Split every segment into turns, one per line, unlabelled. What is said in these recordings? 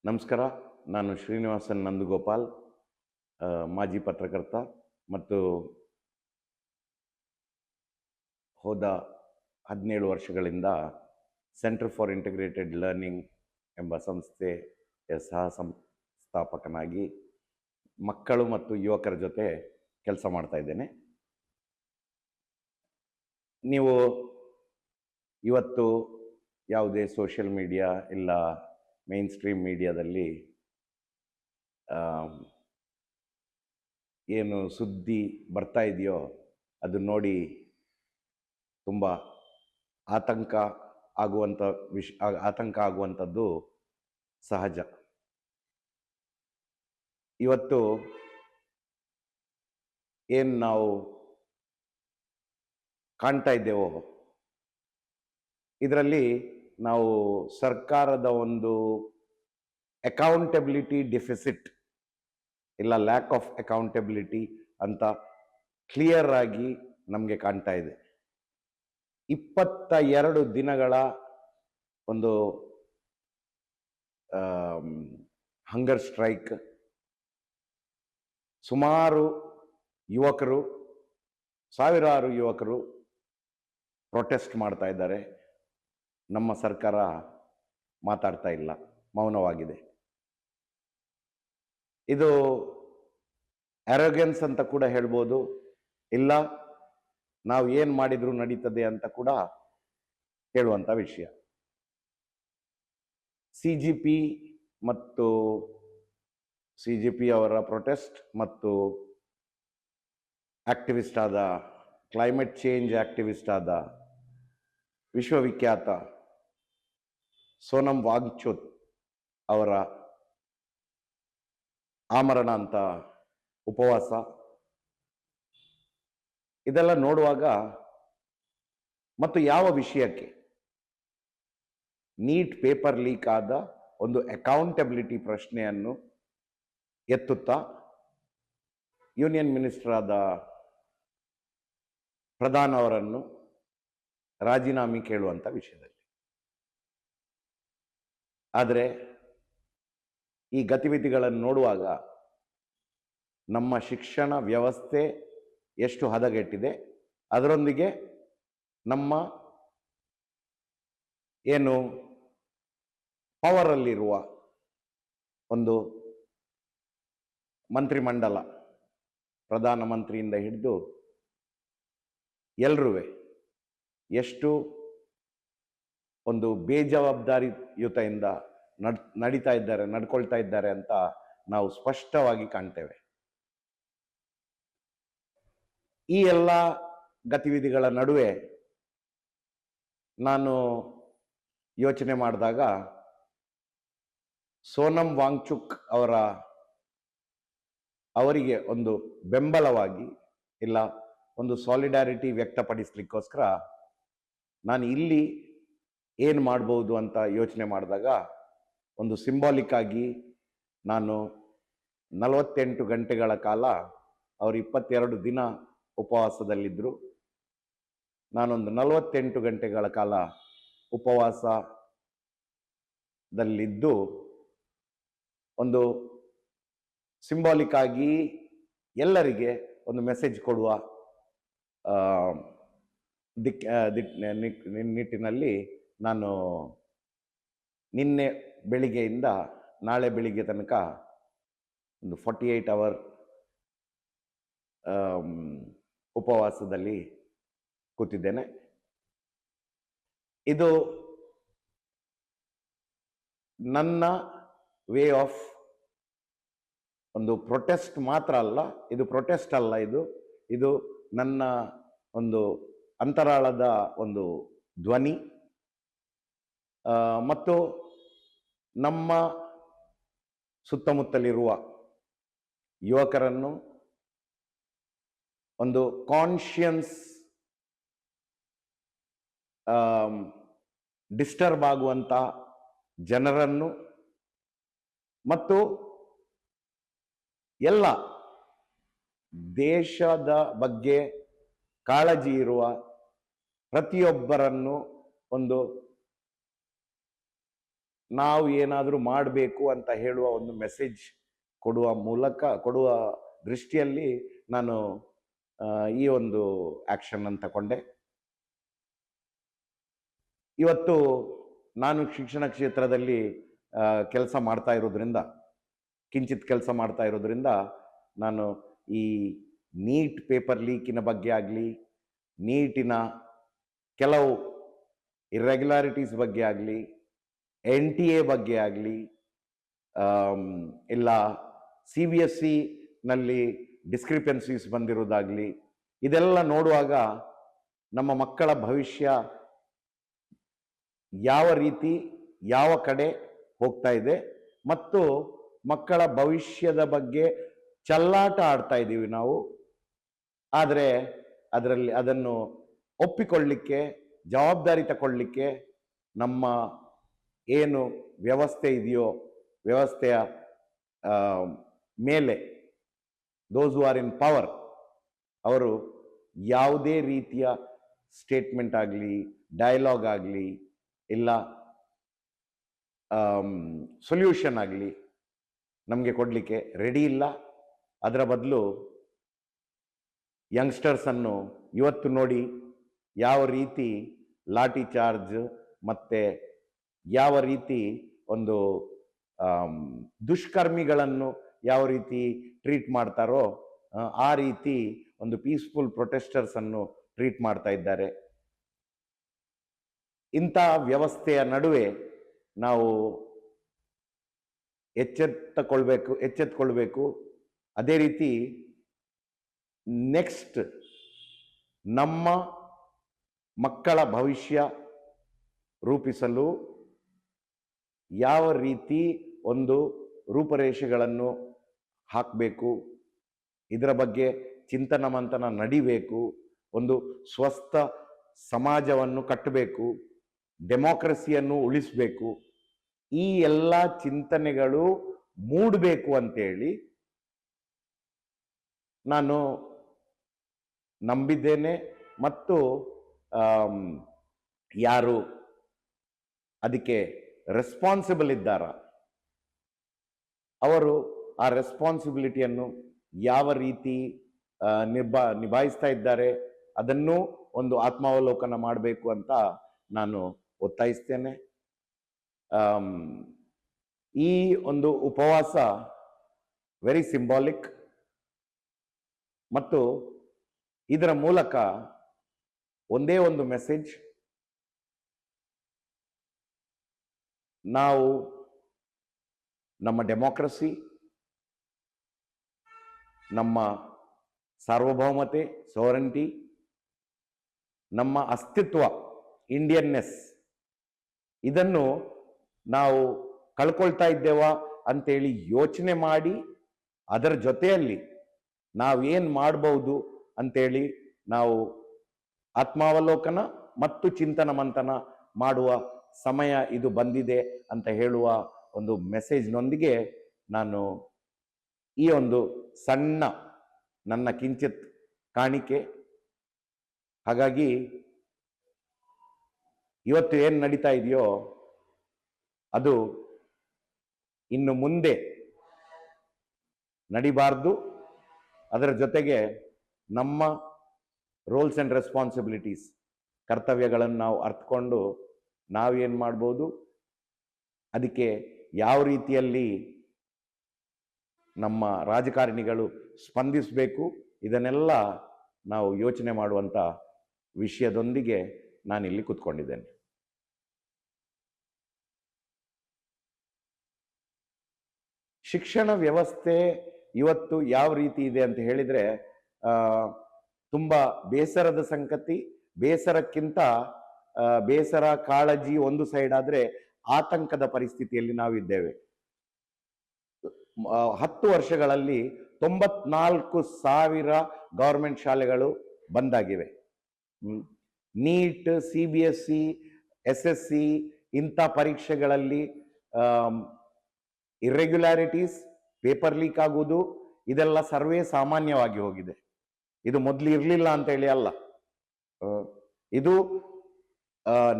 ನಮಸ್ಕಾರ. ನಾನು ಶ್ರೀನಿವಾಸನ್ ನಂದಗೋಪಾಲ್, ಮಾಜಿ ಪತ್ರಕರ್ತ ಮತ್ತು ಹೋದ 17 ವರ್ಷಗಳಿಂದ ಸೆಂಟರ್ ಫಾರ್ ಇಂಟಿಗ್ರೇಟೆಡ್ ಲರ್ನಿಂಗ್ ಎಂಬ ಸಂಸ್ಥೆಯ ಸ್ಥಾಪಕನಾಗಿ ಮಕ್ಕಳು ಮತ್ತು ಯುವಕರ ಜೊತೆ ಕೆಲಸ ಮಾಡ್ತಾ ಇದ್ದೇನೆ. ನೀವು ಇವತ್ತು ಯಾವುದೇ ಸೋಷಿಯಲ್ ಮೀಡಿಯಾ ಇಲ್ಲ ಮೇನ್ ಸ್ಟ್ರೀಮ್ ಮೀಡಿಯಾದಲ್ಲಿ ಏನು ಸುದ್ದಿ ಬರ್ತಾ ಇದೆಯೋ ಅದು ನೋಡಿ ತುಂಬ ಆತಂಕ ಆಗುವಂಥದ್ದು ಸಹಜ. ಇವತ್ತು ಏನು ನಾವು ಕಾಣ್ತಾ ಇದ್ದೇವೋ ಇದರಲ್ಲಿ ನಾವು ಸರ್ಕಾರದ ಒಂದು ಅಕೌಂಟಬಿಲಿಟಿ ಡೆಫಿಸಿಟ್ ಇಲ್ಲ ಲ್ಯಾಕ್ ಆಫ್ ಅಕೌಂಟಬಿಲಿಟಿ ಅಂತ ಕ್ಲಿಯರ್ ಆಗಿ ನಮಗೆ ಕಾಣ್ತಾ ಇದೆ. 22 ದಿನಗಳ ಒಂದು ಹಂಗರ್ ಸ್ಟ್ರೈಕ್, ಸುಮಾರು ಯುವಕರು, ಸಾವಿರಾರು ಯುವಕರು ಪ್ರೊಟೆಸ್ಟ್ ಮಾಡ್ತಾ ಇದ್ದಾರೆ. ನಮ್ಮ ಸರ್ಕಾರ ಮಾತಾಡ್ತಾ ಇಲ್ಲ, ಮೌನವಾಗಿದೆ. ಇದು ಅರೋಗೆನ್ಸ್ ಅಂತ ಕೂಡ ಹೇಳ್ಬೋದು, ಇಲ್ಲ ನಾವು ಏನು ಮಾಡಿದ್ರು ನಡೀತದೆ ಅಂತ ಕೂಡ ಹೇಳುವಂಥ ವಿಷಯ. CGP ಮತ್ತು CGP ಅವರ ಪ್ರೊಟೆಸ್ಟ್ ಮತ್ತು ಆಕ್ಟಿವಿಸ್ಟ್ ಆದ, ಕ್ಲೈಮೇಟ್ ಚೇಂಜ್ ಆಕ್ಟಿವಿಸ್ಟ್ ಆದ ವಿಶ್ವವಿಖ್ಯಾತ ಸೋನಂ ವಾಂಗ್ಚುಕ್ ಅವರ ಆಮರಣ ಅಂತ ಉಪವಾಸ, ಇದೆಲ್ಲ ನೋಡುವಾಗ ಮತ್ತು ಯಾವ ವಿಷಯಕ್ಕೆ ನೀಟ್ ಪೇಪರ್ ಲೀಕ್ ಆದ ಒಂದು ಅಕೌಂಟಬಿಲಿಟಿ ಪ್ರಶ್ನೆಯನ್ನು ಎತ್ತುತ್ತಾ ಯೂನಿಯನ್ ಮಿನಿಸ್ಟರ್ ಆದ ಪ್ರಧಾನ್ ಅವರನ್ನು ರಾಜೀನಾಮೆ ಕೇಳುವಂಥ ವಿಷಯದಲ್ಲಿ. ಆದರೆ ಈ ಗತಿವಿಧಿಗಳನ್ನು ನೋಡುವಾಗ ನಮ್ಮ ಶಿಕ್ಷಣ ವ್ಯವಸ್ಥೆ ಎಷ್ಟು ಹದಗೆಟ್ಟಿದೆ, ಅದರೊಂದಿಗೆ ನಮ್ಮ ಏನು ಪವರಲ್ಲಿರುವ ಒಂದು ಮಂತ್ರಿಮಂಡಲ, ಪ್ರಧಾನಮಂತ್ರಿಯಿಂದ ಹಿಡಿದು ಎಲ್ಲರೂ ಎಷ್ಟು ಒಂದು ಬೇಜವಾಬ್ದಾರಿಯುತದಿಂದ ನಡ್ಕೊಳ್ತಾ ಇದ್ದಾರೆ ಅಂತ ನಾವು ಸ್ಪಷ್ಟವಾಗಿ ಕಾಣ್ತೇವೆ. ಈ ಎಲ್ಲ ಗತಿವಿಧಿಗಳ ನಡುವೆ ನಾನು ಯೋಚನೆ ಮಾಡಿದಾಗ ಸೋನಂ ವಾಂಗ್ಚುಕ್ ಅವರಿಗೆ ಒಂದು ಬೆಂಬಲವಾಗಿ ಇಲ್ಲ ಒಂದು ಸಾಲಿಡಾರಿಟಿ ವ್ಯಕ್ತಪಡಿಸ್ಲಿಕ್ಕೋಸ್ಕರ ನಾನು ಇಲ್ಲಿ ಏನು ಮಾಡ್ಬೋದು ಅಂತ ಯೋಚನೆ ಮಾಡಿದಾಗ ಒಂದು ಸಿಂಬಾಲಿಕ್ ಆಗಿ ನಾನು 48 ಗಂಟೆಗಳ ಕಾಲ, ಅವರು 22 ದಿನ ಉಪವಾಸದಲ್ಲಿದ್ದರು, ನಾನೊಂದು 48 ಗಂಟೆಗಳ ಕಾಲ ಉಪವಾಸದಲ್ಲಿದ್ದು ಒಂದು ಸಿಂಬಾಲಿಕ್ ಆಗಿ ಎಲ್ಲರಿಗೆ ಒಂದು ಮೆಸೇಜ್ ಕೊಡುವ ನಿಟ್ಟಿನಲ್ಲಿ ನಾನು ನಿನ್ನೆ ಬೆಳಿಗ್ಗೆಯಿಂದ ನಾಳೆ ಬೆಳಿಗ್ಗೆ ತನಕ ಒಂದು 48 ಅವರ್ ಉಪವಾಸದಲ್ಲಿ ಕೂತಿದ್ದೇನೆ. ಇದು ನನ್ನ ವೇ ಆಫ್ ಒಂದು ಪ್ರೊಟೆಸ್ಟ್ ಮಾತ್ರ ಅಲ್ಲ, ಇದು ಪ್ರೊಟೆಸ್ಟ್ ಅಲ್ಲ, ಇದು ನನ್ನ ಒಂದು ಅಂತರಾಳದ ಒಂದು ಧ್ವನಿ ಮತ್ತು ನಮ್ಮ ಸುತ್ತಮುತ್ತಲಿರುವ ಯುವಕರನ್ನು ಒಂದು ಕಾನ್ಷಿಯನ್ಸ್ ಡಿಸ್ಟರ್ಬ್ ಆಗುವಂಥ ಜನರನ್ನು ಮತ್ತು ಎಲ್ಲ ದೇಶದ ಬಗ್ಗೆ ಕಾಳಜಿ ಇರುವ ಪ್ರತಿಯೊಬ್ಬರನ್ನು ಒಂದು ನಾವು ಏನಾದರೂ ಮಾಡಬೇಕು ಅಂತ ಹೇಳುವ ಒಂದು ಮೆಸೇಜ್ ಕೊಡುವ ದೃಷ್ಟಿಯಲ್ಲಿ ನಾನು ಈ ಒಂದು ಆಕ್ಷನ್ ಅನ್ನು ತಗೊಂಡೆ. ಇವತ್ತು ನಾನು ಶಿಕ್ಷಣ ಕ್ಷೇತ್ರದಲ್ಲಿ ಕೆಲಸ ಮಾಡ್ತಾ ಇರೋದ್ರಿಂದ, ಕಿಂಚಿತ್ ಕೆಲಸ ಮಾಡ್ತಾ ಇರೋದ್ರಿಂದ, ನಾನು ಈ ನೀಟ್ ಪೇಪರ್ ಲೀಕಿನ ಬಗ್ಗೆ ಆಗಲಿ, ನೀಟಿನ ಕೆಲವು ಇರ್ರೆಗ್ಯುಲಾರಿಟೀಸ್ ಬಗ್ಗೆ ಆಗಲಿ, NTA ಬಗ್ಗೆ ಆಗಲಿ, ಇಲ್ಲ CBSE ನಲ್ಲಿ ಡಿಸ್ಕ್ರಿಪೆನ್ಸೀಸ್ ಬಂದಿರೋದಾಗಲಿ, ಇದೆಲ್ಲ ನೋಡುವಾಗ ನಮ್ಮ ಮಕ್ಕಳ ಭವಿಷ್ಯ ಯಾವ ರೀತಿ ಯಾವ ಕಡೆ ಹೋಗ್ತಾ ಇದೆ ಮತ್ತು ಮಕ್ಕಳ ಭವಿಷ್ಯದ ಬಗ್ಗೆ ಚೆಲ್ಲಾಟ ಆಡ್ತಾ ಇದ್ದೀವಿ ನಾವು. ಆದರೆ ಅದನ್ನು ಒಪ್ಪಿಕೊಳ್ಳಲಿಕ್ಕೆ, ಜವಾಬ್ದಾರಿ ತಗೊಳ್ಳಿಕ್ಕೆ ನಮ್ಮ ಏನು ವ್ಯವಸ್ಥೆ ಇದೆಯೋ, ವ್ಯವಸ್ಥೆಯ ಮೇಲೆ ದೋಸ್ ಹೂ ಆರ್ ಇನ್ ಪವರ್ ಅವರು ಯಾವುದೇ ರೀತಿಯ ಸ್ಟೇಟ್ಮೆಂಟ್ ಆಗಲಿ, ಡೈಲಾಗ್ ಆಗಲಿ, ಇಲ್ಲ ಸೊಲ್ಯೂಷನ್ ಆಗಲಿ ನಮಗೆ ಕೊಡಲಿಕ್ಕೆ ರೆಡಿ ಇಲ್ಲ. ಅದರ ಬದಲು ಯಂಗ್ಸ್ಟರ್ಸನ್ನು ಇವತ್ತು ನೋಡಿ ಯಾವ ರೀತಿ ಲಾಠಿ ಚಾರ್ಜ್ ಮತ್ತು ಯಾವ ರೀತಿ ಒಂದು ದುಷ್ಕರ್ಮಿಗಳನ್ನು ಯಾವ ರೀತಿ ಟ್ರೀಟ್ ಮಾಡ್ತಾರೋ ಆ ರೀತಿ ಒಂದು ಪೀಸ್ಫುಲ್ ಪ್ರೊಟೆಸ್ಟರ್ಸನ್ನು ಟ್ರೀಟ್ ಮಾಡ್ತಾ ಇದ್ದಾರೆ. ಇಂಥ ವ್ಯವಸ್ಥೆಯ ನಡುವೆ ನಾವು ಎಚ್ಚೆತ್ತುಕೊಳ್ಬೇಕು. ಅದೇ ರೀತಿ ನೆಕ್ಸ್ಟ್ ನಮ್ಮ ಮಕ್ಕಳ ಭವಿಷ್ಯ ರೂಪಿಸಲು ಯಾವ ರೀತಿ ಒಂದು ರೂಪರೇಷೆಗಳನ್ನು ಹಾಕಬೇಕು, ಇದರ ಬಗ್ಗೆ ಚಿಂತನ ಮಂಥನ ನಡಿಬೇಕು. ಒಂದು ಸ್ವಸ್ಥ ಸಮಾಜವನ್ನು ಕಟ್ಟಬೇಕು, ಡೆಮೋಕ್ರಸಿಯನ್ನು ಉಳಿಸಬೇಕು. ಈ ಎಲ್ಲ ಚಿಂತನೆಗಳು ಮೂಡಬೇಕು ಅಂತೇಳಿ ನಾನು ನಂಬಿದ್ದೇನೆ. ಮತ್ತು ಯಾರು ಅದಕ್ಕೆ ರೆಸ್ಪಾನ್ಸಿಬಲ್ ಇದ್ದಾರ ಅವರು ಆ ರೆಸ್ಪಾನ್ಸಿಬಿಲಿಟಿಯನ್ನು ಯಾವ ರೀತಿ ನಿಭಾಯಿಸ್ತಾ ಇದ್ದಾರೆ ಅದನ್ನು ಒಂದು ಆತ್ಮಾವಲೋಕನ ಮಾಡಬೇಕು ಅಂತ ನಾನು ಒತ್ತಾಯಿಸ್ತೇನೆ. ಈ ಒಂದು ಉಪವಾಸ ವೆರಿ ಸಿಂಬಾಲಿಕ್ ಮತ್ತು ಇದರ ಮೂಲಕ ಒಂದೇ ಒಂದು ಮೆಸೇಜ್, ನಾವು ನಮ್ಮ ಡೆಮೋಕ್ರಸಿ, ನಮ್ಮ ಸಾರ್ವಭೌಮತೆ, ಸೋವರೆಂಟಿ, ನಮ್ಮ ಅಸ್ತಿತ್ವ, ಇಂಡಿಯನ್ನೆಸ್, ಇದನ್ನು ನಾವು ಕಳ್ಕೊಳ್ತಾ ಇದ್ದೇವಾ ಅಂತೇಳಿ ಯೋಚನೆ ಮಾಡಿ ಅದರ ಜೊತೆಯಲ್ಲಿ ನಾವೇನು ಮಾಡ್ಬೋದು ಅಂತೇಳಿ ನಾವು ಆತ್ಮಾವಲೋಕನ ಮತ್ತು ಚಿಂತನ ಮಂಥನ ಮಾಡುವ ಸಮಯ ಇದು ಬಂದಿದೆ ಅಂತ ಹೇಳುವ ಒಂದು ಮೆಸೇಜ್ನೊಂದಿಗೆ ನಾನು ಈ ಒಂದು ಸಣ್ಣ ನನ್ನ ಕಿಂಚಿತ್ ಕಾಣಿಕೆ. ಹಾಗಾಗಿ ಇವತ್ತು ಏನು ನಡೀತಾ ಇದೆಯೋ ಅದು ಇನ್ನು ಮುಂದೆ ನಡಿಬಾರ್ದು. ಅದರ ಜೊತೆಗೆ ನಮ್ಮ ರೋಲ್ಸ್ ಆ್ಯಂಡ್ ರೆಸ್ಪಾನ್ಸಿಬಿಲಿಟೀಸ್, ಕರ್ತವ್ಯಗಳನ್ನು ನಾವು ಅರ್ಥಕೊಂಡು ನಾವೇನು ಮಾಡ್ಬೋದು, ಅದಕ್ಕೆ ಯಾವ ರೀತಿಯಲ್ಲಿ ನಮ್ಮ ರಾಜಕಾರಣಿಗಳು ಸ್ಪಂದಿಸಬೇಕು, ಇದನ್ನೆಲ್ಲ ನಾವು ಯೋಚನೆ ಮಾಡುವಂಥ ವಿಷಯದೊಂದಿಗೆ ನಾನಿಲ್ಲಿ ಕೂತ್ಕೊಂಡಿದ್ದೇನೆ. ಶಿಕ್ಷಣ ವ್ಯವಸ್ಥೆ ಇವತ್ತು ಯಾವ ರೀತಿ ಇದೆ ಅಂತ ಹೇಳಿದರೆ ತುಂಬ ಬೇಸರದ ಸಂಗತಿ. ಬೇಸರಕ್ಕಿಂತ ಬೇಸರ, ಕಾಳಜಿ ಒಂದು ಸೈಡ್ ಆದರೆ ಆತಂಕದ ಪರಿಸ್ಥಿತಿಯಲ್ಲಿ ನಾವಿದ್ದೇವೆ. 10 ವರ್ಷಗಳಲ್ಲಿ 94,000 ಗೌರ್ಮೆಂಟ್ ಶಾಲೆಗಳು ಬಂದಾಗಿವೆ. ನೀಟ್, CBSE, SSC ಇಂಥ ಪರೀಕ್ಷೆಗಳಲ್ಲಿ ಇರ್ರೆಗ್ಯುಲಾರಿಟೀಸ್, ಪೇಪರ್ ಲೀಕ್ ಆಗುವುದು, ಇದೆಲ್ಲ ಸರ್ವೇ ಸಾಮಾನ್ಯವಾಗಿ ಹೋಗಿದೆ. ಇದು ಮೊದಲು ಇರಲಿಲ್ಲ ಅಂತ ಹೇಳಿ ಅಲ್ಲ, ಇದು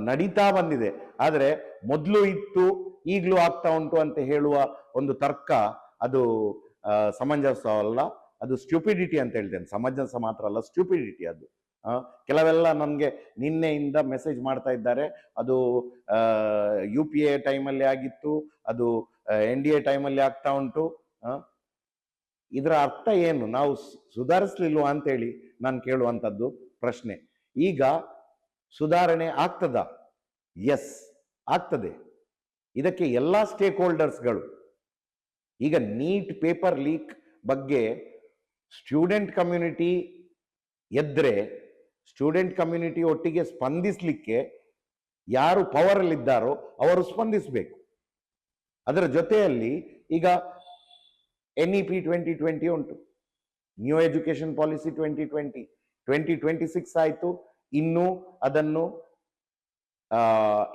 ನಡೀತಾ ಬಂದಿದೆ. ಆದರೆ ಮೊದಲು ಇತ್ತು, ಈಗಲೂ ಆಗ್ತಾ ಉಂಟು ಅಂತ ಹೇಳುವ ಒಂದು ತರ್ಕ ಅದು ಸಮಂಜಸ ಅಲ್ಲ, ಅದು ಸ್ಟ್ಯೂಪಿಡಿಟಿ ಅಂತ ಹೇಳ್ತೇನೆ. ಸಮಂಜಸ ಮಾತ್ರ ಅಲ್ಲ, ಸ್ಟ್ಯೂಪಿಡಿಟಿ ಅದು. ಕೆಲವೆಲ್ಲ ನನಗೆ ನಿನ್ನೆಯಿಂದ ಮೆಸೇಜ್ ಮಾಡ್ತಾ ಇದ್ದಾರೆ, ಅದು UPA ಟೈಮಲ್ಲಿ ಆಗಿತ್ತು, ಅದು NDA ಟೈಮಲ್ಲಿ ಆಗ್ತಾ ಉಂಟು. ಇದರ ಅರ್ಥ ಏನು? ನಾವು ಸುಧಾರಿಸ್ಲಿಲ್ವಾ ಅಂತೇಳಿ ನಾನು ಕೇಳುವಂಥದ್ದು ಪ್ರಶ್ನೆ. ಈಗ ಸುಧಾರಣೆ ಆಗ್ತದ? ಎಸ್, ಆಗ್ತದೆ. ಇದಕ್ಕೆ ಎಲ್ಲ ಸ್ಟೇಕ್ ಹೋಲ್ಡರ್ಸ್ಗಳು, ಈಗ ನೀಟ್ ಪೇಪರ್ ಲೀಕ್ ಬಗ್ಗೆ ಸ್ಟೂಡೆಂಟ್ ಕಮ್ಯುನಿಟಿ ಎದ್ರೆ, ಸ್ಟೂಡೆಂಟ್ ಕಮ್ಯುನಿಟಿ ಒಟ್ಟಿಗೆ ಸ್ಪಂದಿಸಲಿಕ್ಕೆ ಯಾರು ಪವರಲ್ಲಿದ್ದಾರೋ ಅವರು ಸ್ಪಂದಿಸಬೇಕು. ಅದರ ಜೊತೆಯಲ್ಲಿ ಈಗ NEP 2020 ಉಂಟು, ನ್ಯೂ ಎಜುಕೇಶನ್ ಪಾಲಿಸಿ 2020, 2026 ಆಯಿತು. ಇನ್ನೂ ಅದನ್ನು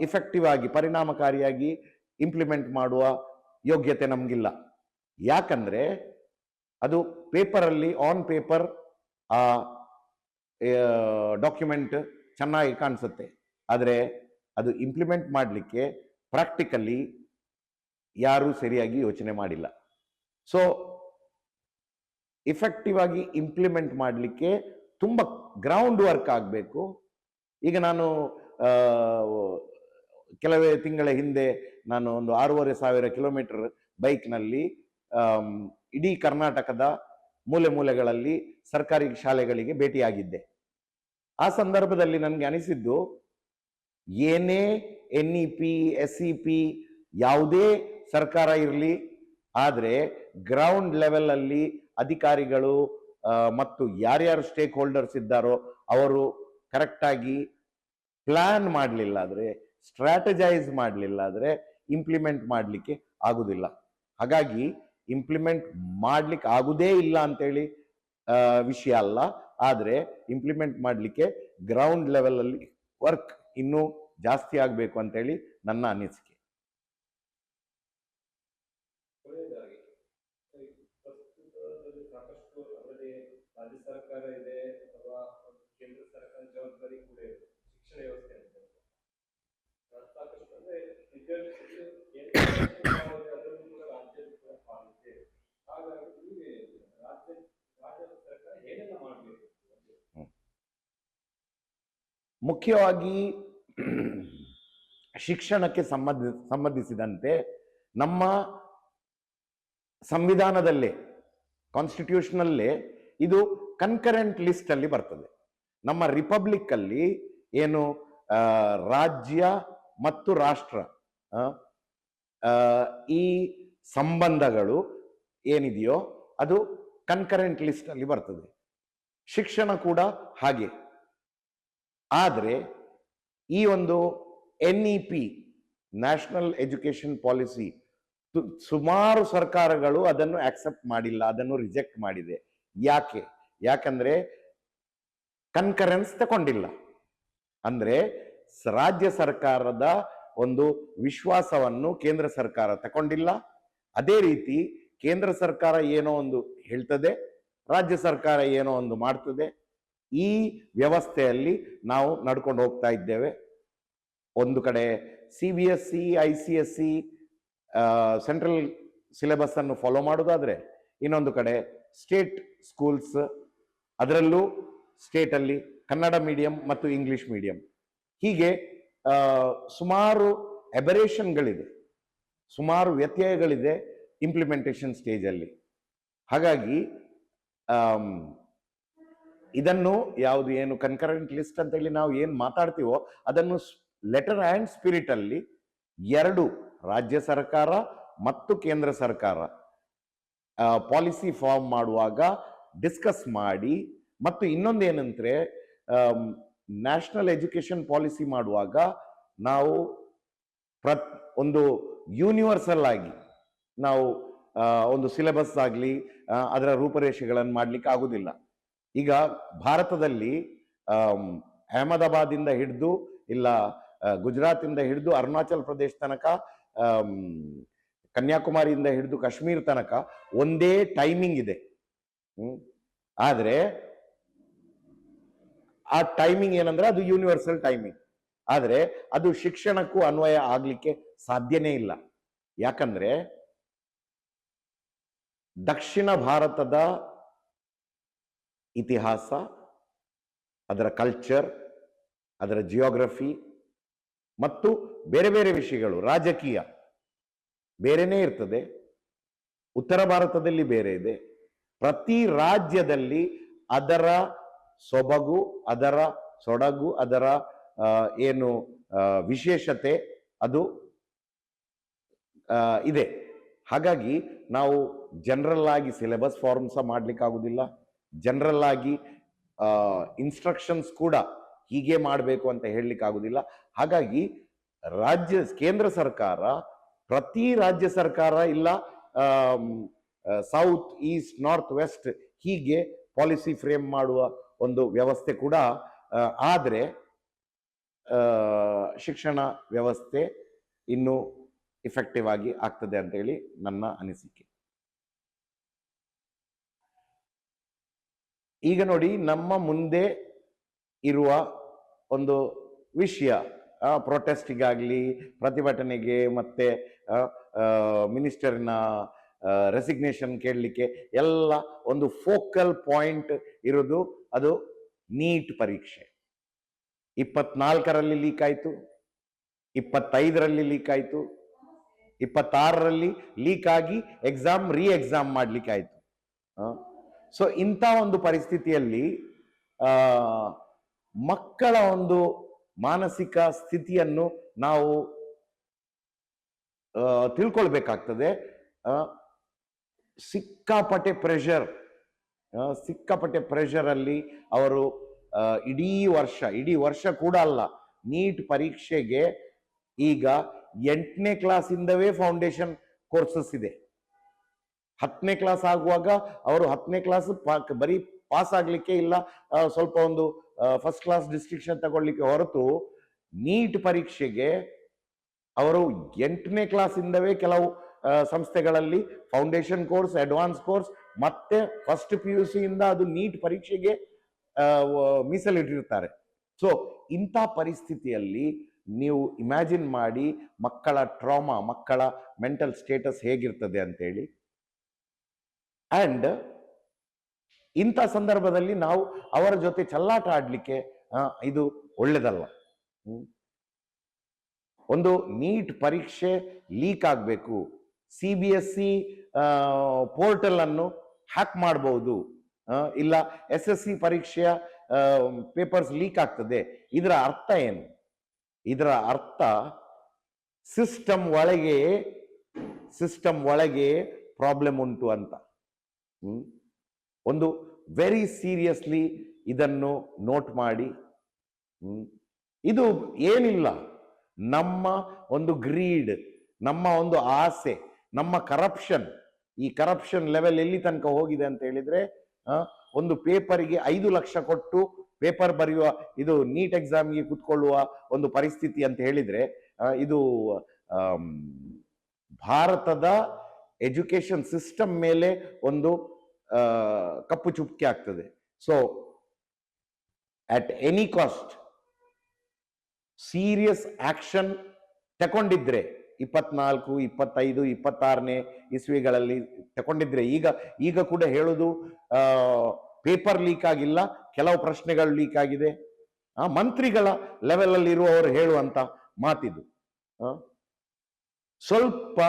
ಇಫೆಕ್ಟಿವ್ ಆಗಿ, ಪರಿಣಾಮಕಾರಿಯಾಗಿ ಇಂಪ್ಲಿಮೆಂಟ್ ಮಾಡುವ ಯೋಗ್ಯತೆ ನಮಗಿಲ್ಲ. ಯಾಕಂದ್ರೆ ಅದು ಪೇಪರಲ್ಲಿ, ಆನ್ ಪೇಪರ್ ಆ ಡಾಕ್ಯುಮೆಂಟ್ ಚೆನ್ನಾಗಿ ಕಾಣಿಸುತ್ತೆ, ಆದರೆ ಅದು ಇಂಪ್ಲಿಮೆಂಟ್ ಮಾಡಲಿಕ್ಕೆ ಪ್ರಾಕ್ಟಿಕಲಿ ಯಾರೂ ಸರಿಯಾಗಿ ಯೋಚನೆ ಮಾಡಿಲ್ಲ. ಸೊ ಇಫೆಕ್ಟಿವ್ ಆಗಿ ಇಂಪ್ಲಿಮೆಂಟ್ ಮಾಡಲಿಕ್ಕೆ ತುಂಬ ಗ್ರೌಂಡ್ ವರ್ಕ್ ಆಗಬೇಕು. ಈಗ ನಾನು ಕೆಲವೇ ತಿಂಗಳ ಹಿಂದೆ ನಾನು ಒಂದು 6,500 ಕಿಲೋಮೀಟರ್ ಬೈಕ್ನಲ್ಲಿ ಇಡೀ ಕರ್ನಾಟಕದ ಮೂಲೆ ಮೂಲೆಗಳಲ್ಲಿ ಸರ್ಕಾರಿ ಶಾಲೆಗಳಿಗೆ ಭೇಟಿಯಾಗಿದ್ದೆ. ಆ ಸಂದರ್ಭದಲ್ಲಿ ನನಗೆ ಅನಿಸಿದ್ದು, ಏನೇ NEP SEP ಯಾವುದೇ ಸರ್ಕಾರ ಇರಲಿ, ಆದರೆ ಗ್ರೌಂಡ್ ಲೆವೆಲ್ ಅಲ್ಲಿ ಅಧಿಕಾರಿಗಳು ಮತ್ತು ಯಾರ್ಯಾರು ಸ್ಟೇಕ್ ಹೋಲ್ಡರ್ಸ್ ಇದ್ದಾರೋ ಅವರು ಕರೆಕ್ಟಾಗಿ ಪ್ಲಾನ್ ಮಾಡಲಿಲ್ಲ ಆದರೆ, ಸ್ಟ್ರಾಟಜೈಸ್ ಮಾಡಲಿಲ್ಲ ಆದರೆ ಇಂಪ್ಲಿಮೆಂಟ್ ಮಾಡಲಿಕ್ಕೆ ಆಗುದಿಲ್ಲ. ಹಾಗಾಗಿ ಇಂಪ್ಲಿಮೆಂಟ್ ಮಾಡ್ಲಿಕ್ಕೆ ಆಗುದೇ ಇಲ್ಲ ಅಂತೇಳಿ ವಿಷಯ ಅಲ್ಲ, ಆದರೆ ಇಂಪ್ಲಿಮೆಂಟ್ ಮಾಡಲಿಕ್ಕೆ ಗ್ರೌಂಡ್ ಲೆವೆಲ್ ಅಲ್ಲಿ ವರ್ಕ್ ಇನ್ನೂ ಜಾಸ್ತಿ ಆಗಬೇಕು ಅಂತೇಳಿ ನನ್ನ ಅನಿಸಿಕೆ.
ರಾಜ್ಯ ಸರ್ಕಾರ ಇದೆ ಅಥವಾ ಕೇಂದ್ರ ಸರ್ಕಾರ ಜವಾಬ್ದಾರಿ ಕೂಡ ಇದೆ ಶಿಕ್ಷಣ ವ್ಯವಸ್ಥೆ ಅಂತ. ಸಾಕಷ್ಟು ಅಂದ್ರೆ ಅದನ್ನು ಕೂಡ ರಾಜ್ಯದ ಪಾಲಿಕೆ. ಹಾಗಾಗಿ ರಾಜ್ಯ ಸರ್ಕಾರ ಏನೆಲ್ಲ ಮಾಡಬೇಕು?
ಮುಖ್ಯವಾಗಿ ಶಿಕ್ಷಣಕ್ಕೆ ಸಂಬಂಧಿಸಿದಂತೆ ನಮ್ಮ ಸಂವಿಧಾನದಲ್ಲೇ, ಕಾನ್ಸ್ಟಿಟ್ಯೂಷನಲ್ಲೇ ಇದು ಕನ್ಕರೆಂಟ್ ಲಿಸ್ಟ್ ಅಲ್ಲಿ ಬರ್ತದೆ. ನಮ್ಮ ರಿಪಬ್ಲಿಕ್ ಅಲ್ಲಿ ಏನು ರಾಜ್ಯ ಮತ್ತು ರಾಷ್ಟ್ರ ಈ ಸಂಬಂಧಗಳು ಏನಿದೆಯೋ ಅದು ಕನ್ಕರೆಂಟ್ ಲಿಸ್ಟ್ ಅಲ್ಲಿ ಬರ್ತದೆ. ಶಿಕ್ಷಣ ಕೂಡ ಹಾಗೆ. ಆದರೆ ಈ ಒಂದು NEP ನ್ಯಾಷನಲ್ ಎಜುಕೇಶನ್ ಪಾಲಿಸಿ ಸುಮಾರು ಸರ್ಕಾರಗಳು ಅದನ್ನು ಆಕ್ಸೆಪ್ಟ್ ಮಾಡಿಲ್ಲ, ಅದನ್ನು ರಿಜೆಕ್ಟ್ ಮಾಡಿದೆ. ಯಾಕಂದ್ರೆ ಕನ್ಕರೆನ್ಸ್ ತಗೊಂಡಿಲ್ಲ. ಅಂದ್ರೆ ರಾಜ್ಯ ಸರ್ಕಾರದ ಒಂದು ವಿಶ್ವಾಸವನ್ನು ಕೇಂದ್ರ ಸರ್ಕಾರ ತಗೊಂಡಿಲ್ಲ. ಅದೇ ರೀತಿ ಕೇಂದ್ರ ಸರ್ಕಾರ ಏನೋ ಒಂದು ಹೇಳ್ತದೆ, ರಾಜ್ಯ ಸರ್ಕಾರ ಏನೋ ಒಂದು ಮಾಡ್ತದೆ. ಈ ವ್ಯವಸ್ಥೆಯಲ್ಲಿ ನಾವು ನಡ್ಕೊಂಡು ಹೋಗ್ತಾ ಇದ್ದೇವೆ. ಒಂದು ಕಡೆ CBSE ICSE ಸೆಂಟ್ರಲ್ ಸಿಲೆಬಸ್ ಅನ್ನು ಫಾಲೋ ಮಾಡೋದಾದ್ರೆ, ಇನ್ನೊಂದು ಕಡೆ ಸ್ಟೇಟ್ ಸ್ಕೂಲ್ಸ್, ಅದರಲ್ಲೂ ಸ್ಟೇಟ್ ಅಲ್ಲಿ ಕನ್ನಡ ಮೀಡಿಯಂ ಮತ್ತು ಇಂಗ್ಲಿಷ್ ಮೀಡಿಯಂ, ಹೀಗೆ ಸುಮಾರು ಅಬರೇಷನ್ಗಳಿದೆ, ಸುಮಾರು ವ್ಯತ್ಯಯಗಳಿದೆ ಇಂಪ್ಲಿಮೆಂಟೇಷನ್ ಸ್ಟೇಜ್ ಅಲ್ಲಿ. ಹಾಗಾಗಿ ಇದನ್ನು ಯಾವುದು ಏನು ಕನ್ಕರೆಂಟ್ ಲಿಸ್ಟ್ ಅಂತ ಹೇಳಿ ನಾವು ಏನು ಮಾತಾಡ್ತೀವೋ ಅದನ್ನು ಲೆಟರ್ ಆ್ಯಂಡ್ ಸ್ಪಿರಿಟ್ ಅಲ್ಲಿ ಎರಡು, ರಾಜ್ಯ ಸರ್ಕಾರ ಮತ್ತು ಕೇಂದ್ರ ಸರ್ಕಾರ ಪಾಲಿಸಿ ಫಾರ್ಮ್ ಮಾಡುವಾಗ ಡಿಸ್ಕಸ್ ಮಾಡಿ, ಮತ್ತು ಇನ್ನೊಂದೇನಂದ್ರೆ ನ್ಯಾಷನಲ್ ಎಜುಕೇಶನ್ ಪಾಲಿಸಿ ಮಾಡುವಾಗ ನಾವು ಒಂದು ಯೂನಿವರ್ಸಲ್ ಆಗಿ ನಾವು ಒಂದು ಸಿಲೆಬಸ್ ಆಗಲಿ ಅದರ ರೂಪರೇಷೆಗಳನ್ನು ಮಾಡಲಿಕ್ಕೆ ಆಗುದಿಲ್ಲ. ಈಗ ಭಾರತದಲ್ಲಿ ಅಹಮದಾಬಾದಿಂದ ಹಿಡಿದು ಇಲ್ಲ ಗುಜರಾತಿಂದ ಹಿಡಿದು ಅರುಣಾಚಲ್ ಪ್ರದೇಶ ತನಕ, ಕನ್ಯಾಕುಮಾರಿಯಿಂದ ಹಿಡಿದು ಕಾಶ್ಮೀರ ತನಕ ಒಂದೇ ಟೈಮಿಂಗ್ ಇದೆ. ಆದ್ರೆ ಆ ಟೈಮಿಂಗ್ ಏನಂದ್ರೆ ಅದು ಯೂನಿವರ್ಸಲ್ ಟೈಮಿಂಗ್. ಆದ್ರೆ ಅದು ಶಿಕ್ಷಣಕ್ಕೂ ಅನ್ವಯ ಆಗ್ಲಿಕ್ಕೆ ಸಾಧ್ಯನೇ ಇಲ್ಲ. ಯಾಕಂದ್ರೆ ದಕ್ಷಿಣ ಭಾರತದ ಇತಿಹಾಸ, ಅದರ ಕಲ್ಚರ್, ಅದರ ಜಿಯೋಗ್ರಫಿ ಮತ್ತು ಬೇರೆ ಬೇರೆ ವಿಷಯಗಳು, ರಾಜಕೀಯ ಬೇರೆನೇ ಇರ್ತದೆ. ಉತ್ತರ ಭಾರತದಲ್ಲಿ ಬೇರೆ ಇದೆ. ಪ್ರತಿ ರಾಜ್ಯದಲ್ಲಿ ಅದರ ಸೊಬಗು, ಅದರ ಸೊಡಗು, ಅದರ ಏನು ವಿಶೇಷತೆ ಅದು ಇದೆ. ಹಾಗಾಗಿ ನಾವು ಜನರಲ್ ಆಗಿ ಸಿಲೆಬಸ್ ಫಾರ್ಮ್ ಸಹ ಮಾಡ್ಲಿಕ್ಕಾಗುದಿಲ್ಲ, ಜನರಲ್ ಆಗಿ ಇನ್ಸ್ಟ್ರಕ್ಷನ್ಸ್ ಕೂಡ ಹೀಗೆ ಮಾಡಬೇಕು ಅಂತ ಹೇಳಲಿಕ್ಕಾಗುದಿಲ್ಲ. ಹಾಗಾಗಿ ಕೇಂದ್ರ ಸರ್ಕಾರ, ಪ್ರತಿ ರಾಜ್ಯ ಸರ್ಕಾರ ಇಲ್ಲ ಸೌತ್, ಈಸ್ಟ್, ನಾರ್ತ್, ವೆಸ್ಟ್ ಹೀಗೆ ಪಾಲಿಸಿ ಫ್ರೇಮ್ ಮಾಡುವ ಒಂದು ವ್ಯವಸ್ಥೆ ಕೂಡ ಆದರೆ ಶಿಕ್ಷಣ ವ್ಯವಸ್ಥೆ ಇನ್ನು ಇಫೆಕ್ಟಿವ್ ಆಗಿ ಆಗ್ತದೆ ಅಂತ ಹೇಳಿ ನನ್ನ ಅನಿಸಿಕೆ. ಈಗ ನೋಡಿ, ನಮ್ಮ ಮುಂದೆ ಇರುವ ಒಂದು ವಿಷಯ, ಪ್ರೊಟೆಸ್ಟಿಗಾಗಲಿ, ಪ್ರತಿಭಟನೆಗೆ, ಮತ್ತೆ ಮಿನಿಸ್ಟರ್ನ ರೆಸಿಗ್ನೇಷನ್ ಕೇಳಲಿಕ್ಕೆ ಎಲ್ಲ ಒಂದು ಫೋಕಲ್ ಪಾಯಿಂಟ್ ಇರೋದು ಅದು ನೀಟ್ ಪರೀಕ್ಷೆ. 24ರಲ್ಲಿ ಲೀಕ್ ಆಯಿತು, 25ರಲ್ಲಿ ಲೀಕ್ ಆಯಿತು, 26ರಲ್ಲಿ ಲೀಕ್ ಆಗಿ ರೀ ಎಕ್ಸಾಮ್ ಮಾಡ್ಲಿಕ್ಕೆ ಆಯಿತು. ಸೊ ಇಂಥ ಒಂದು ಪರಿಸ್ಥಿತಿಯಲ್ಲಿ ಮಕ್ಕಳ ಒಂದು ಮಾನಸಿಕ ಸ್ಥಿತಿಯನ್ನು ನಾವು ತಿಳ್ಕೊಳ್ಬೇಕಾಗ್ತದೆ. ಸಿಕ್ಕಾಪಟ್ಟೆ ಪ್ರೆಷರ್ ಅಲ್ಲಿ ಅವರು ಇಡೀ ವರ್ಷ ಕೂಡ ಅಲ್ಲ, ನೀಟ್ ಪರೀಕ್ಷೆಗೆ ಈಗ 8ನೇ ಕ್ಲಾಸಿಂದವೇ ಫೌಂಡೇಶನ್ ಕೋರ್ಸಸ್ ಇದೆ. 10ನೇ ಕ್ಲಾಸ್ ಆಗುವಾಗ ಅವರು 10ನೇ ಕ್ಲಾಸ್ ಬರೀ ಪಾಸ್ ಆಗ್ಲಿಕ್ಕೆ ಇಲ್ಲ, ಸ್ವಲ್ಪ ಒಂದು ಫಸ್ಟ್ ಕ್ಲಾಸ್ ಡಿಸ್ಟಿಂಕ್ಷನ್ ತಗೊಳ್ಳಿಕ್ಕೆ ಹೊರತು ನೀಟ್ ಪರೀಕ್ಷೆಗೆ ಅವರು 8ನೇ ಕ್ಲಾಸಿಂದವೇ ಕೆಲವು ಸಂಸ್ಥೆಗಳಲ್ಲಿ ಫೌಂಡೇಶನ್ ಕೋರ್ಸ್, ಅಡ್ವಾನ್ಸ್ ಕೋರ್ಸ್, ಮತ್ತೆ ಫಸ್ಟ್ PUC ಇಂದ ಅದು ನೀಟ್ ಪರೀಕ್ಷೆಗೆ ಮೀಸಲಿಟ್ಟಿರ್ತಾರೆ. ಸೊ ಇಂಥ ಪರಿಸ್ಥಿತಿಯಲ್ಲಿ ನೀವು ಇಮ್ಯಾಜಿನ್ ಮಾಡಿ ಮಕ್ಕಳ ಟ್ರಾಮಾ, ಮಕ್ಕಳ ಮೆಂಟಲ್ ಸ್ಟೇಟಸ್ ಹೇಗಿರ್ತದೆ ಅಂತೇಳಿ. ಅಂಡ್ ಇಂಥ ಸಂದರ್ಭದಲ್ಲಿ ನಾವು ಅವರ ಜೊತೆ ಚಲ್ಲಾಟ ಆಡ್ಲಿಕ್ಕೆ ಇದು ಒಳ್ಳೇದಲ್ಲ. ಒಂದು ನೀಟ್ ಪರೀಕ್ಷೆ ಲೀಕ್ ಆಗಬೇಕು, CBSE ಪೋರ್ಟಲ್ ಅನ್ನು ಹ್ಯಾಕ್ ಮಾಡಬಹುದು, ಇಲ್ಲ SSC ಪರೀಕ್ಷೆಯ ಪೇಪರ್ಸ್ ಲೀಕ್ ಆಗ್ತದೆ. ಇದರ ಅರ್ಥ ಏನು? ಇದರ ಅರ್ಥ ಸಿಸ್ಟಮ್ ಒಳಗೆ ಪ್ರಾಬ್ಲಮ್ ಉಂಟು ಅಂತ. ಒಂದು ವೆರಿ ಸೀರಿಯಸ್ಲಿ ಇದನ್ನು ನೋಟ್ ಮಾಡಿ. ಇದು ಏನಿಲ್ಲ, ನಮ್ಮ ಒಂದು ಗ್ರೀಡ್, ನಮ್ಮ ಒಂದು ಆಸೆ, ನಮ್ಮ ಕರಪ್ಷನ್. ಈ ಕರಪ್ಷನ್ ಲೆವೆಲ್ ಎಲ್ಲಿ ತನಕ ಹೋಗಿದೆ ಅಂತ ಹೇಳಿದ್ರೆ, ಒಂದು ಪೇಪರ್ಗೆ 5 ಲಕ್ಷ ಕೊಟ್ಟು ಪೇಪರ್ ಬರೆಯುವ, ಇದು ನೀಟ್ ಎಕ್ಸಾಮ್ಗೆ ಕುತ್ಕೊಳ್ಳುವ ಒಂದು ಪರಿಸ್ಥಿತಿ ಅಂತ ಹೇಳಿದ್ರೆ, ಇದು ಭಾರತದ ಎಜುಕೇಶನ್ ಸಿಸ್ಟಮ್ ಮೇಲೆ ಒಂದು ಕಪ್ಪು ಚುಕ್ಕೆ ಆಗ್ತದೆ. So at any cost serious action ತಗೊಂಡಿದ್ರೆ 24, 25, 26ನೇ ಇಸ್ವಿಗಳಲ್ಲಿ ತಗೊಂಡಿದ್ರೆ, ಈಗ ಕೂಡ ಹೇಳುದು ಪೇಪರ್ ಲೀಕ್ ಆಗಿಲ್ಲ, ಕೆಲವು ಪ್ರಶ್ನೆಗಳು ಲೀಕ್ ಆಗಿದೆ. ಮಂತ್ರಿಗಳ ಲೆವೆಲ್ ಅಲ್ಲಿ ಇರುವವರು ಹೇಳುವಂತ ಮಾತಿದು. ಸ್ವಲ್ಪ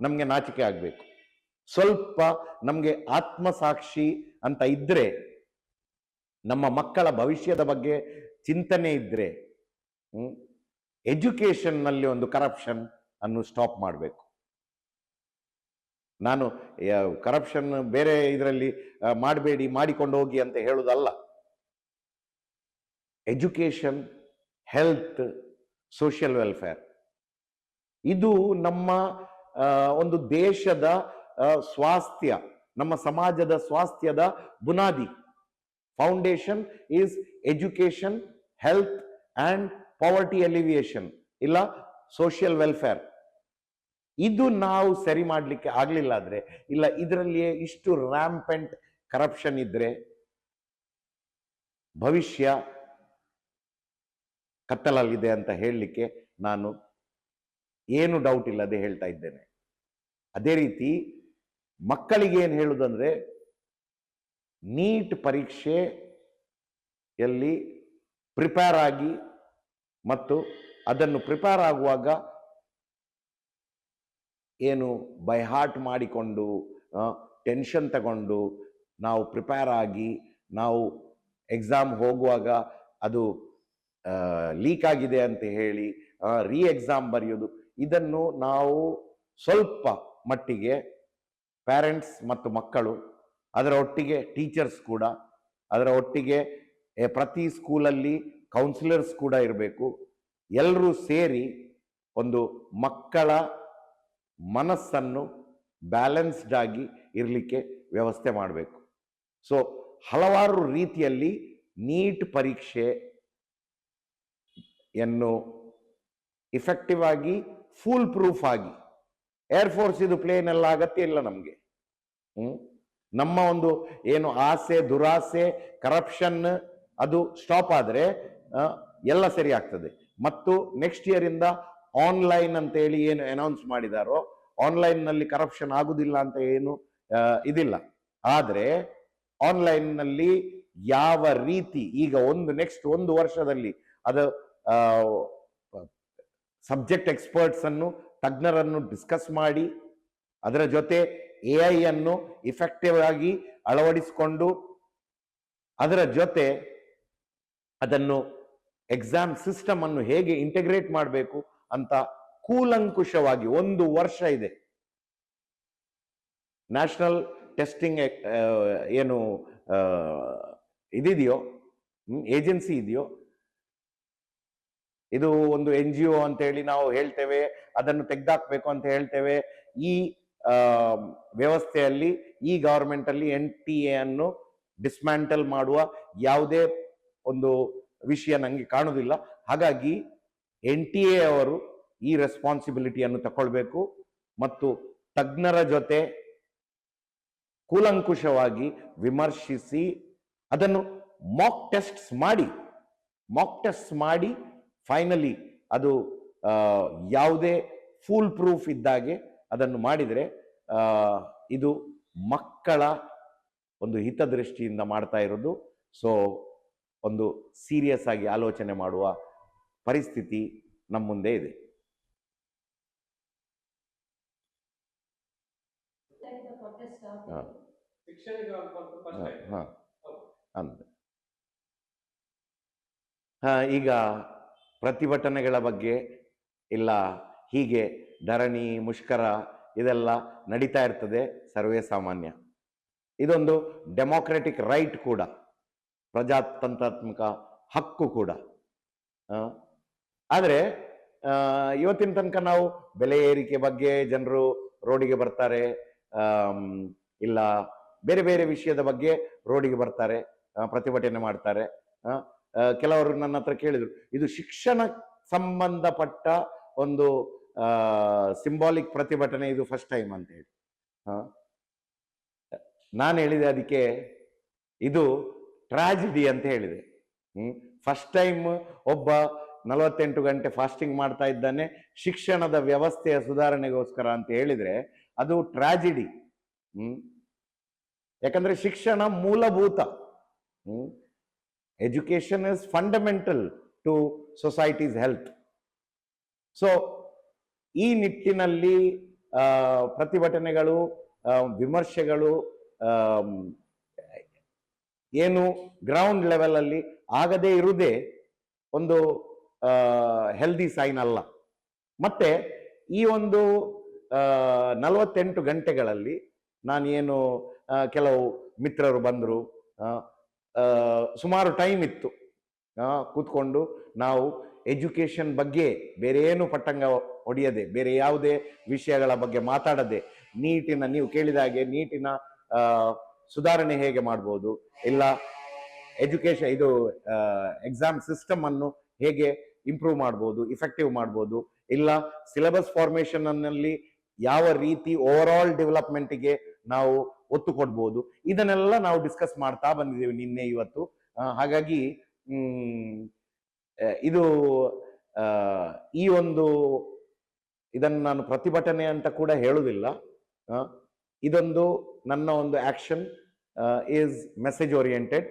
ನಮ್ಗೆ ನಾಚಿಕೆ ಆಗ್ಬೇಕು, ಸ್ವಲ್ಪ ನಮ್ಗೆ ಆತ್ಮಸಾಕ್ಷಿ ಅಂತ ಇದ್ರೆ, ನಮ್ಮ ಮಕ್ಕಳ ಭವಿಷ್ಯದ ಬಗ್ಗೆ ಚಿಂತನೆ ಇದ್ರೆ, ಎಜುಕೇಶನ್ ನಲ್ಲಿ ಒಂದು ಕರಪ್ಷನ್ ಅನ್ನು ಸ್ಟಾಪ್ ಮಾಡಬೇಕು. ನಾನು ಕರಪ್ಷನ್ ಬೇರೆ ಇದರಲ್ಲಿ ಮಾಡಬೇಡಿ, ಮಾಡಿಕೊಂಡು ಹೋಗಿ ಅಂತ ಹೇಳುದಲ್ಲ. ಎಜುಕೇಶನ್, ಹೆಲ್ತ್, ಸೋಷಿಯಲ್ ವೆಲ್ಫೇರ್, ಇದು ನಮ್ಮ ಒಂದು ದೇಶದ ಸ್ವಾಸ್ಥ್ಯ, ನಮ್ಮ ಸಮಾಜದ ಸ್ವಾಸ್ಥ್ಯದ ಬುನಾದಿ. Foundation is education, health and poverty alleviation, ಇಲ್ಲ ಸೋಷಿಯಲ್ ವೆಲ್ಫೇರ್. ಇದು ನಾವು ಸರಿ ಮಾಡ್ಲಿಕ್ಕೆ ಆಗ್ಲಿಲ್ಲ ಆದ್ರೆ, ಇಲ್ಲ ಇದರಲ್ಲಿಯೇ ಇಷ್ಟು ರ್ಯಾಂಪೆಂಟ್ ಕರಪ್ಷನ್ ಇದ್ರೆ ಭವಿಷ್ಯ ಕತ್ತಲಲ್ಲಿದೆ ಅಂತ ಹೇಳಲಿಕ್ಕೆ ನಾನು ಏನು ಡೌಟ್ ಇಲ್ಲದೆ ಹೇಳ್ತಾ ಇದ್ದೇನೆ. ಅದೇ ರೀತಿ ಮಕ್ಕಳಿಗೆ ಏನು ಹೇಳುದಂದ್ರೆ, ನೀಟ್ ಪರೀಕ್ಷೆಯಲ್ಲಿ ಪ್ರಿಪೇರ್ ಆಗಿ ಮತ್ತು ಅದನ್ನು ಪ್ರಿಪೇರ್ ಆಗುವಾಗ ಏನು ಬೈ ಹಾರ್ಟ್ ಮಾಡಿಕೊಂಡು ಟೆನ್ಷನ್ ತಗೊಂಡು ನಾವು ಪ್ರಿಪೇರ್ ಆಗಿ ನಾವು ಎಕ್ಸಾಮ್ ಹೋಗುವಾಗ ಅದು ಲೀಕ್ ಆಗಿದೆ ಅಂತ ಹೇಳಿ ರೀ ಎಕ್ಸಾಮ್ ಬರೆಯೋದು, ಇದನ್ನು ನಾವು ಸ್ವಲ್ಪ ಮಟ್ಟಿಗೆ ಪ್ಯಾರೆಂಟ್ಸ್ ಮತ್ತು ಮಕ್ಕಳು, ಅದರ ಒಟ್ಟಿಗೆ ಟೀಚರ್ಸ್ ಕೂಡ, ಅದರ ಒಟ್ಟಿಗೆ ಪ್ರತಿ ಸ್ಕೂಲಲ್ಲಿ ಕೌನ್ಸಿಲರ್ಸ್ ಕೂಡ ಇರಬೇಕು, ಎಲ್ಲರೂ ಸೇರಿ ಒಂದು ಮಕ್ಕಳ ಮನಸ್ಸನ್ನು ಬ್ಯಾಲೆನ್ಸ್ಡ್ ಆಗಿ ಇರಲಿಕ್ಕೆ ವ್ಯವಸ್ಥೆ ಮಾಡಬೇಕು. ಸೊ ಹಲವಾರು ರೀತಿಯಲ್ಲಿ ನೀಟ್ ಪರೀಕ್ಷೆಯನ್ನು ಇಫೆಕ್ಟಿವ್ ಆಗಿ ಫುಲ್ ಪ್ರೂಫ್ ಆಗಿ, ಏರ್ಫೋರ್ಸ್ ಇದು ಪ್ಲೇನ್ ಎಲ್ಲ ಅಗತ್ಯ ಇಲ್ಲ ನಮಗೆ. ನಮ್ಮ ಒಂದು ಏನು ಆಸೆ ದುರಾಸೆ ಕರಪ್ಷನ್ ಅದು ಸ್ಟಾಪ್ ಆದರೆ ಎಲ್ಲ ಸರಿ ಆಗ್ತದೆ. ಮತ್ತು ನೆಕ್ಸ್ಟ್ ಇಯರ್ ಇಂದ ಆನ್ಲೈನ್ ಅಂತ ಹೇಳಿ ಏನು ಅನೌನ್ಸ್ ಮಾಡಿದಾರೋ, ಆನ್ಲೈನ್ ನಲ್ಲಿ ಕರಪ್ಷನ್ ಆಗುದಿಲ್ಲ ಅಂತ ಏನು ಇದಿಲ್ಲ. ಆದ್ರೆ ಆನ್ಲೈನ್ ನಲ್ಲಿ ಯಾವ ರೀತಿ ಈಗ ನೆಕ್ಸ್ಟ್ ಒಂದು ವರ್ಷದಲ್ಲಿ ಅದು ಸಬ್ಜೆಕ್ಟ್ ಎಕ್ಸ್ಪರ್ಟ್ಸ್ ಅನ್ನು, ತಜ್ಞರನ್ನು ಡಿಸ್ಕಸ್ ಮಾಡಿ ಅದರ ಜೊತೆ AI ಅನ್ನು ಇಫೆಕ್ಟಿವ್ ಆಗಿ ಅಳವಡಿಸಿಕೊಂಡು ಅದರ ಜೊತೆ ಅದನ್ನು ಎಕ್ಸಾಮ್ ಸಿಸ್ಟಮ್ ಅನ್ನು ಹೇಗೆ ಇಂಟಿಗ್ರೇಟ್ ಮಾಡಬೇಕು ಅಂತ ಕೂಲಂಕುಷವಾಗಿ ಒಂದು ವರ್ಷ ಇದೆ. ನ್ಯಾಷನಲ್ ಟೆಸ್ಟಿಂಗ್ ಏನು ಇದಿದೆಯೋ, ಏಜೆನ್ಸಿ ಇದೆಯೋ, ಇದು ಒಂದು NGO ಅಂತ ಹೇಳಿ ನಾವು ಹೇಳ್ತೇವೆ, ಅದನ್ನು ತೆಗೆದಾಕ್ಬೇಕು ಅಂತ ಹೇಳ್ತೇವೆ. ಈ ವ್ಯವಸ್ಥೆಯಲ್ಲಿ ಈ ಗವರ್ಮೆಂಟ್ ಅಲ್ಲಿ NTA ಅನ್ನು ಡಿಸ್ಮ್ಯಾಂಟಲ್ ಮಾಡುವ ಯಾವುದೇ ಒಂದು ವಿಷಯ ನಂಗೆ ಕಾಣುವುದಿಲ್ಲ. ಹಾಗಾಗಿ NTA ಅವರು ಈ ರೆಸ್ಪಾನ್ಸಿಬಿಲಿಟಿಯನ್ನು ತಗೊಳ್ಬೇಕು ಮತ್ತು ತಜ್ಞರ ಜೊತೆ ಕೂಲಂಕುಷವಾಗಿ ವಿಮರ್ಶಿಸಿ ಅದನ್ನು ಮಾಕ್ ಟೆಸ್ಟ್ಸ್ ಮಾಡಿ ಫೈನಲಿ ಅದು ಯಾವುದೇ ಫುಲ್ ಪ್ರೂಫ್ ಇದ್ದಾಗೆ ಅದನ್ನು ಮಾಡಿದರೆ ಇದು ಮಕ್ಕಳ ಒಂದು ಹಿತದೃಷ್ಟಿಯಿಂದ ಮಾಡ್ತಾ ಇರೋದು. ಸೊ ಒಂದು ಸೀರಿಯಸ್ ಆಗಿ ಆಲೋಚನೆ ಮಾಡುವ ಪರಿಸ್ಥಿತಿ ನಮ್ಮ ಮುಂದೆ ಇದೆ. ಈಗ ಪ್ರತಿಭಟನೆಗಳ ಬಗ್ಗೆ ಇಲ್ಲ, ಹೀಗೆ ಧರಣಿ ಮುಷ್ಕರ ಇದೆಲ್ಲ ನಡೀತಾ ಇರ್ತದೆ, ಸರ್ವೇ ಸಾಮಾನ್ಯ. ಇದೊಂದು ಡೆಮೋಕ್ರೆಟಿಕ್ ರೈಟ್ ಕೂಡ, ಪ್ರಜಾತಂತ್ರಾತ್ಮಕ ಹಕ್ಕು ಕೂಡ. ಆದರೆ ಇವತ್ತಿನ ತನಕ ನಾವು ಬೆಲೆ ಏರಿಕೆ ಬಗ್ಗೆ ಜನರು ರೋಡಿಗೆ ಬರ್ತಾರೆ, ಇಲ್ಲ ಬೇರೆ ಬೇರೆ ವಿಷಯದ ಬಗ್ಗೆ ರೋಡಿಗೆ ಬರ್ತಾರೆ, ಪ್ರತಿಭಟನೆ ಮಾಡ್ತಾರೆ. ಕೆಲವರು ನನ್ನ ಹತ್ರ ಕೇಳಿದ್ರು, ಇದು ಶಿಕ್ಷಣ ಸಂಬಂಧಪಟ್ಟ ಒಂದು ಸಿಂಬಾಲಿಕ್ ಪ್ರತಿಭಟನೆ, ಇದು ಫಸ್ಟ್ ಟೈಮ್ ಅಂತ ಹೇಳಿ. ನಾನು ಹೇಳಿದೆ ಅದಕ್ಕೆ ಇದು ಟ್ರಾಜಿಡಿ ಅಂತ ಹೇಳಿದೆ. ಫಸ್ಟ್ ಟೈಮ್ ಒಬ್ಬ 48 ಗಂಟೆ ಫಾಸ್ಟಿಂಗ್ ಮಾಡ್ತಾ ಇದ್ದಾನೆ ಶಿಕ್ಷಣದ ವ್ಯವಸ್ಥೆಯ ಸುಧಾರಣೆಗೋಸ್ಕರ ಅಂತ ಹೇಳಿದ್ರೆ ಅದು ಟ್ರಾಜಿಡಿ. ಯಾಕಂದ್ರೆ ಶಿಕ್ಷಣ ಮೂಲಭೂತ. Education is fundamental to society's health. So ಈ ನಿಟ್ಟಿನಲ್ಲಿ ಪ್ರತಿಭಟನೆಗಳು, ವಿಮರ್ಶೆಗಳು ಏನು ಗ್ರೌಂಡ್ ಲೆವೆಲ್ ಅಲ್ಲಿ ಆಗದೇ ಇರುವುದೇ ಒಂದು ಹೆಲ್ದಿ ಸೈನ್ ಅಲ್ಲ. ಮತ್ತೆ ಈ ಒಂದು 48 ಗಂಟೆಗಳಲ್ಲಿ ನಾನೇನು ಕೆಲವು ಮಿತ್ರರು ಬಂದರು, ಸುಮಾರು ಟೈಮ್ ಇತ್ತು, ಕೂತ್ಕೊಂಡು ನಾವು ಎಜುಕೇಶನ್ ಬಗ್ಗೆ ಬೇರೆ ಏನು ಪಟ್ಟಂಗ ಹೊಡೆಯದೆ, ಬೇರೆ ಯಾವುದೇ ವಿಷಯಗಳ ಬಗ್ಗೆ ಮಾತಾಡದೆ, ನೀವು ಕೇಳಿದ ಹಾಗೆ ನೀಟಿನ ಸುಧಾರಣೆ ಹೇಗೆ ಮಾಡ್ಬೋದು, ಇಲ್ಲ ಎಜುಕೇಶನ್ ಇದು ಎಕ್ಸಾಮ್ ಸಿಸ್ಟಮ್ ಅನ್ನು ಹೇಗೆ ಇಂಪ್ರೂವ್ ಮಾಡ್ಬೋದು, ಇಫೆಕ್ಟಿವ್ ಮಾಡ್ಬೋದು, ಇಲ್ಲ ಸಿಲೆಬಸ್ ಫಾರ್ಮೇಶನ್ ಅನ್ನಲ್ಲಿ ಯಾವ ರೀತಿ ಓವರ್ ಆಲ್ ಡೆವಲಪ್ಮೆಂಟ್ಗೆ ನಾವು ಒತ್ತು ಕೊಡ್ಬೋದು, ಇದನ್ನೆಲ್ಲ ನಾವು ಡಿಸ್ಕಸ್ ಮಾಡ್ತಾ ಬಂದಿದ್ದೇವೆ ನಿನ್ನೆ ಇವತ್ತು. ಹಾಗಾಗಿ ಇದು ಈ ಒಂದು ಇದನ್ನು ನಾನು ಪ್ರತಿಭಟನೆ ಅಂತ ಕೂಡ ಹೇಳುವುದಿಲ್ಲ. ಇದೊಂದು ನನ್ನ ಒಂದು action is message oriented.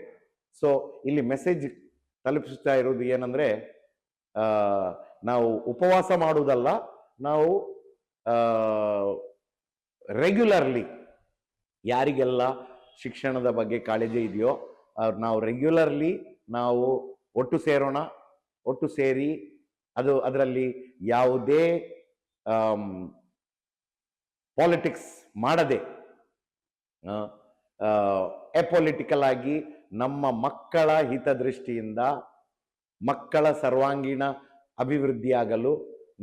So ಇಲ್ಲಿ ಮೆಸೇಜ್ ತಲುಪಿಸ್ತಾ ಇರೋದು ಏನಂದ್ರೆ, ಆ, ನಾವು ಉಪವಾಸ ಮಾಡುವುದಲ್ಲ, ನಾವು ರೆಗ್ಯುಲರ್ಲಿ ಯಾರಿಗೆಲ್ಲ ಶಿಕ್ಷಣದ ಬಗ್ಗೆ ಕಾಳಜಿ ಇದೆಯೋ ನಾವು ರೆಗ್ಯುಲರ್ಲಿ ನಾವು ಒಟ್ಟು ಸೇರೋಣ. ಒಟ್ಟು ಸೇರಿ ಅದರಲ್ಲಿ ಯಾವುದೇ ಪಾಲಿಟಿಕ್ಸ್ ಮಾಡದೆ ಎಪೊಲಿಟಿಕಲ್ ಆಗಿ ನಮ್ಮ ಮಕ್ಕಳ ಹಿತದೃಷ್ಟಿಯಿಂದ ಮಕ್ಕಳ ಸರ್ವಾಂಗೀಣ ಅಭಿವೃದ್ಧಿಯಾಗಲು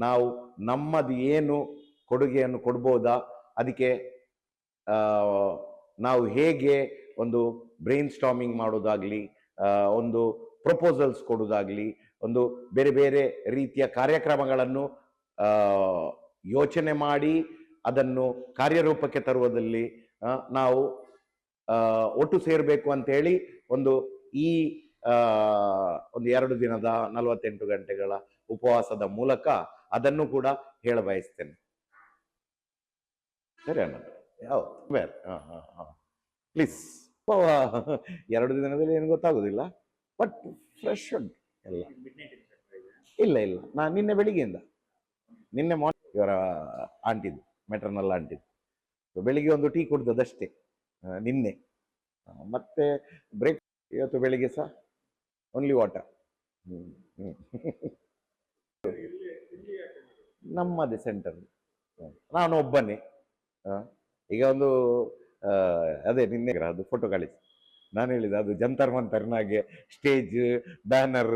ನಾವು ನಮ್ಮದು ಏನು ಕೊಡುಗೆಯನ್ನು ಕೊಡ್ಬೋದಾ, ಅದಕ್ಕೆ ನಾವು ಹೇಗೆ ಒಂದು ಬ್ರೈನ್ ಸ್ಟಾರ್ಮಿಂಗ್ ಮಾಡೋದಾಗ್ಲಿ, ಒಂದು ಪ್ರಪೋಸಲ್ಸ್ ಕೊಡೋದಾಗ್ಲಿ, ಒಂದು ಬೇರೆ ಬೇರೆ ರೀತಿಯ ಕಾರ್ಯಕ್ರಮಗಳನ್ನು ಯೋಚನೆ ಮಾಡಿ ಅದನ್ನು ಕಾರ್ಯರೂಪಕ್ಕೆ ತರುವುದರಲ್ಲಿ ನಾವು ಒಟ್ಟು ಸೇರಬೇಕು ಅಂತ ಹೇಳಿ ಈ ಒಂದು 2 ದಿನದ 48 ಗಂಟೆಗಳ ಉಪವಾಸದ ಮೂಲಕ ಅದನ್ನು ಕೂಡ ಹೇಳ ಬಯಸ್ತೇನೆ. ಸರಿ ಅಣ್ಣ, ಪ್ಲೀಸ್. 2 ದಿನದಲ್ಲಿ ಏನು ಗೊತ್ತಾಗೋದಿಲ್ಲ, ಬಟ್ ಫ್ರೆಶ್ ಉಂಟು ಎಲ್ಲ. ಇಲ್ಲ ನಾನು ನಿನ್ನೆ ಬೆಳಿಗ್ಗೆಯಿಂದ, ನಿನ್ನೆ ಮಾರ್ನಿಂಗ್ ಇವರ ಆಂಟಿದ್ದು, ಮೆಟರ್ನಲ್ ಆಂಟಿದ್ದು ಬೆಳಿಗ್ಗೆ ಒಂದು ಟೀ ಕುಡ್ದದಷ್ಟೇ ನಿನ್ನೆ. ಮತ್ತೆ ಬ್ರೇಕ್ ಇವತ್ತು ಬೆಳಿಗ್ಗೆ ಸಹ ಓನ್ಲಿ ವಾಟರ್. ನಮ್ಮದೇ ಸೆಂಟರ್, ನಾನು ಒಬ್ಬನೇ. ಈಗ ಒಂದು ಅದೇ ನಿನ್ನೆ ಅದು ಫೋಟೋ ಕಳಿಸಿ ನಾನು ಹೇಳಿದೆ, ಅದು ಜಂತರ್ ಮಂತರ್ನಾಗೆ ಸ್ಟೇಜ್ ಬ್ಯಾನರ್